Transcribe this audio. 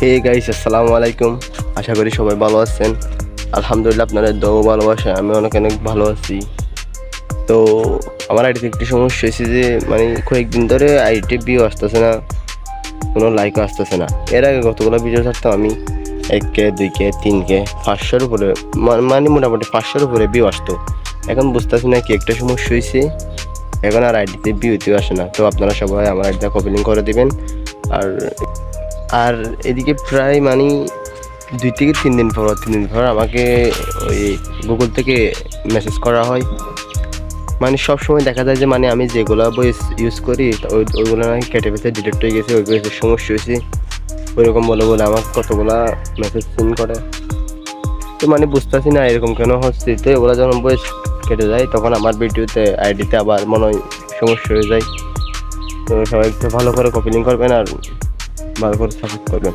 Hey guys, আসসালামু আলাইকুম। আশা করি সবাই ভালো আছেন। আলহামদুলিল্লাহ, আপনাদের দোয়া ভালোবাসা আমি অনেক অনেক ভালো আছি। তো আমার আইডিতে একটি সমস্যা হয়েছে যে কয়েকদিন ধরে আইডিতে ভিউ আসতেছে না, কোনো লাইকও আসতেছে না। এর আগে কতগুলো ভিডিও ছাড়তাম আমি, 1K 2K 3K 500-র উপরে, মোটামুটি 500-র উপরে ভিউ আসতো। এখন বুঝতেছি না কি একটা সমস্যা হয়েছে, এখন আর আইডিতে ভিউতেও আসে না। তো আপনারা সবাই আমার আইডিটা কপি লিঙ্ক করে দিবেন। আর আর এদিকে প্রায় 2 থেকে 3 দিন পর আমাকে ওই গুগল থেকে মেসেজ করা হয়। সব সময় দেখা যায় যে আমি যেগুলো বই ইউজ করি ওইগুলো নাকি কেটে ফেলতে ডিলিট হয়ে গেছে, ওইগুলো সমস্যা হয়েছে ওইরকম বলে বলে আমার কতগুলা মেসেজ সিন করে। তো বুঝতেছি না এরকম কেন হচ্ছে। তো এগুলো যখন বয়স কেটে যায় তখন আমার ভিডিওতে আইডিতে আবার মনে হয় সমস্যা হয়ে যায়। তো সবাই একটু ভালো করে কপি লিঙ্ক করবেন আর ভালো করে সাপোর্ট করবেন।